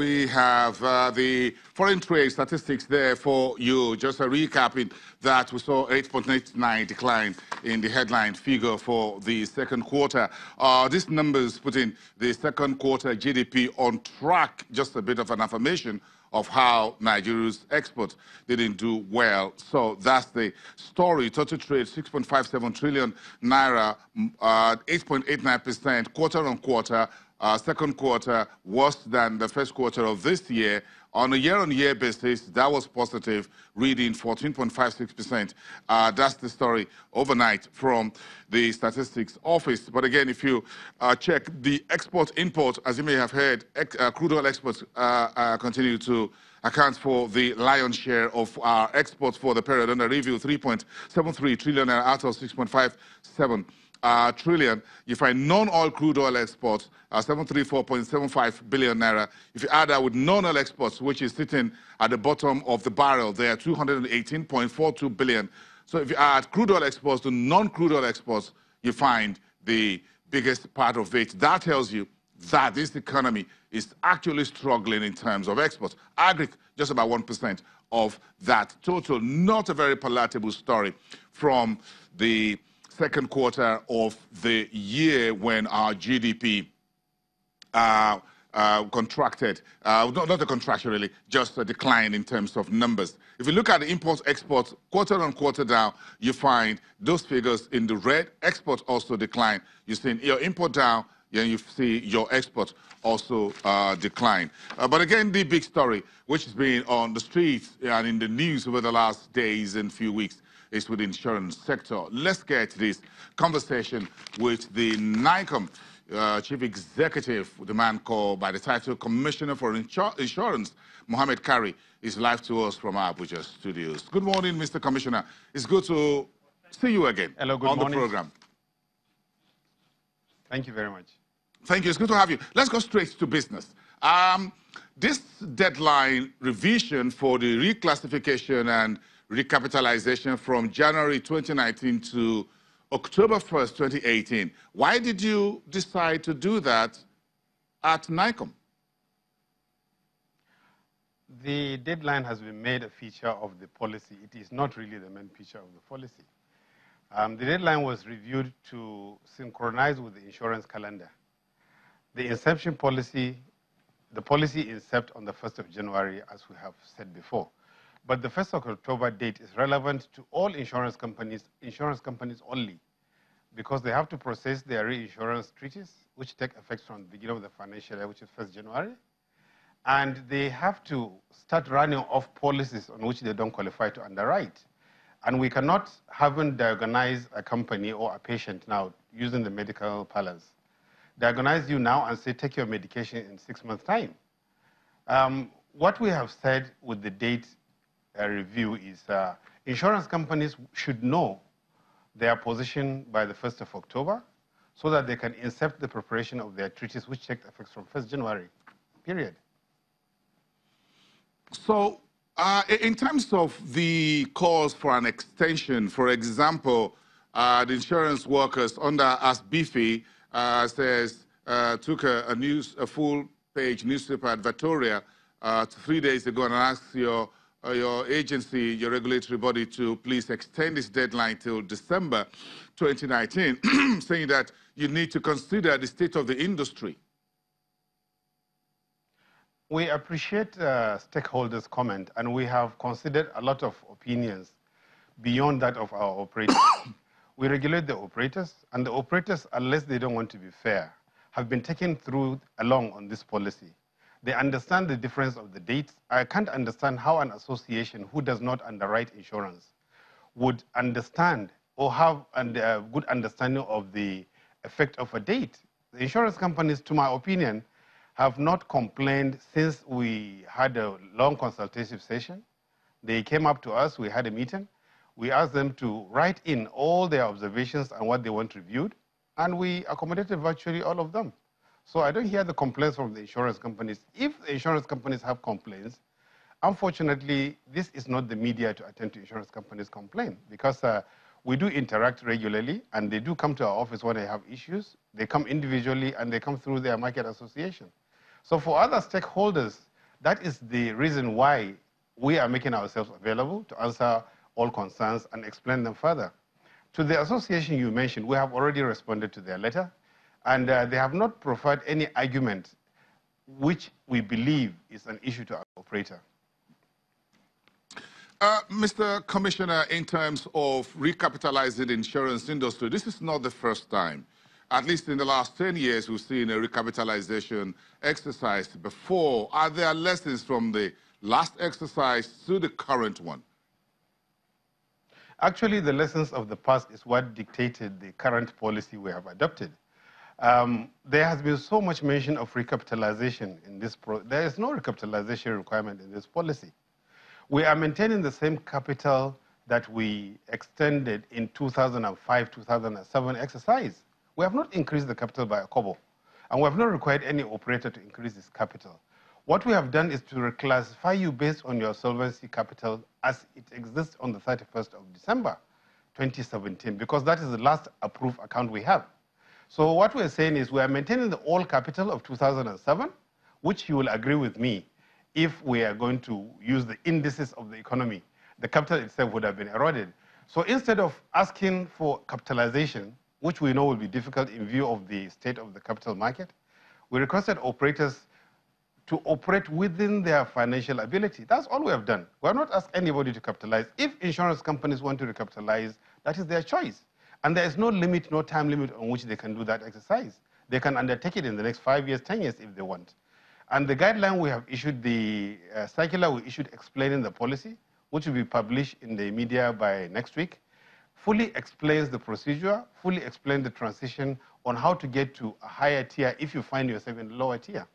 we have the foreign trade statistics there for you. Just a recapping that we saw 8.89 decline in the headline figure for the second quarter. These numbers putting the second quarter GDP on track, just a bit of an affirmation of how Nigeria's exports didn't do well. So that's the story. Total trade, 6.57 trillion naira, 8.89% quarter on quarter. Second quarter worse than the first quarter of this year. On a year-on-year basis, that was positive, reading 14.56%. That's the story overnight from the statistics office. But again, if you check the export-import, as you may have heard, crude oil exports continue to account for the lion's share of our exports for the period under review, 3.73 trillion out of 6.57 trillion. You find non-oil crude oil exports, 734.75 billion naira. If you add that with non-oil exports, which is sitting at the bottom of the barrel, they are 218.42 billion. So if you add crude oil exports to non-crude oil exports, you find the biggest part of it. That tells you that this economy is actually struggling in terms of exports. Agri, just about 1% of that total. Not a very palatable story from the second quarter of the year when our GDP contracted, not a contraction really, just a decline in terms of numbers. If you look at the imports-exports, quarter on quarter down, you find those figures in the red. Exports also decline. You see your import down, and you see your exports also decline. But again, the big story, which has been on the streets and in the news over the last days and few weeks, is with the insurance sector. Let's get this conversation with the NAICOM chief executive, the man called by the title Commissioner for Insurance, Mohammed Kari, is live to us from our Abuja studios. Good morning, Mr. Commissioner. It's good to see you again. Hello, good on morning. The program. Thank you very much. Thank you. It's good to have you. Let's go straight to business. This deadline revision for the reclassification and recapitalization from January 2019 to October 1st, 2018. Why did you decide to do that at NAICOM? The deadline has been made a feature of the policy. It is not really the main feature of the policy. The deadline was reviewed to synchronize with the insurance calendar. The inception policy, the policy incept on the 1st of January, as we have said before. But the 1st of October date is relevant to all insurance companies only, because they have to process their reinsurance treaties, which take effect from the beginning of the financial year, which is 1st January. And they have to start running off policies on which they don't qualify to underwrite. And we cannot diagnose a company or a patient now using the medical parlance. Diagnose you now and say, take your medication in 6 months' time. What we have said with the date review is insurance companies should know their position by the 1st of October so that they can incept the preparation of their treaties, which take effect from 1st January, period. So in terms of the calls for an extension, for example, the insurance workers under ASBIFI says took a full-page newspaper at Victoria 3 days ago and asked your agency, your regulatory body, to please extend this deadline till December 2019, saying that you need to consider the state of the industry. We appreciate stakeholders' comment, and we have considered a lot of opinions beyond that of our operators. We regulate the operators, and the operators, unless they don't want to be fair, have been taken through along on this policy. They understand the difference of the dates. I can't understand how an association who does not underwrite insurance would understand or have a good understanding of the effect of a date. The insurance companies, to my opinion, have not complained since we had a long consultative session. They came up to us, we had a meeting. We asked them to write in all their observations and what they want reviewed, and we accommodated virtually all of them. So I don't hear the complaints from the insurance companies. If the insurance companies have complaints, unfortunately, this is not the media to attend to insurance companies' complaint, because we do interact regularly, and they do come to our office when they have issues. They come individually, and they come through their market association. So for other stakeholders That is the reason why we are making ourselves available to answer all concerns and explain them further. To the association you mentioned, we have already responded to their letter, and they have not provided any argument which we believe is an issue to our operator. Mr. Commissioner, in terms of recapitalizing the insurance industry, this is not the first time. At least in the last 10 years, we've seen a recapitalization exercise before. Are there lessons from the last exercise to the current one? Actually, the lessons of the past is what dictated the current policy we have adopted. There has been so much mention of recapitalization in this. There is no recapitalization requirement in this policy. We are maintaining the same capital that we extended in 2005-2007 exercise. We have not increased the capital by a kobo, and we have not required any operator to increase its capital. What we have done is to reclassify you based on your solvency capital as it exists on the 31st of December 2017, because that is the last approved account we have. So what we're saying is we are maintaining the old capital of 2007, which you will agree with me, if we are going to use the indices of the economy, the capital itself would have been eroded. So instead of asking for capitalization, which we know will be difficult in view of the state of the capital market, we requested operators to operate within their financial ability. That's all we have done. We have not asked anybody to capitalize. If insurance companies want to recapitalize, that is their choice. And there is no limit, no time limit on which they can do that exercise. They can undertake it in the next 5 years, 10 years if they want. And the guideline we have issued, the circular we issued explaining the policy, which will be published in the media by next week, fully explains the procedure, fully explains the transition on how to get to a higher tier if you find yourself in the lower tier.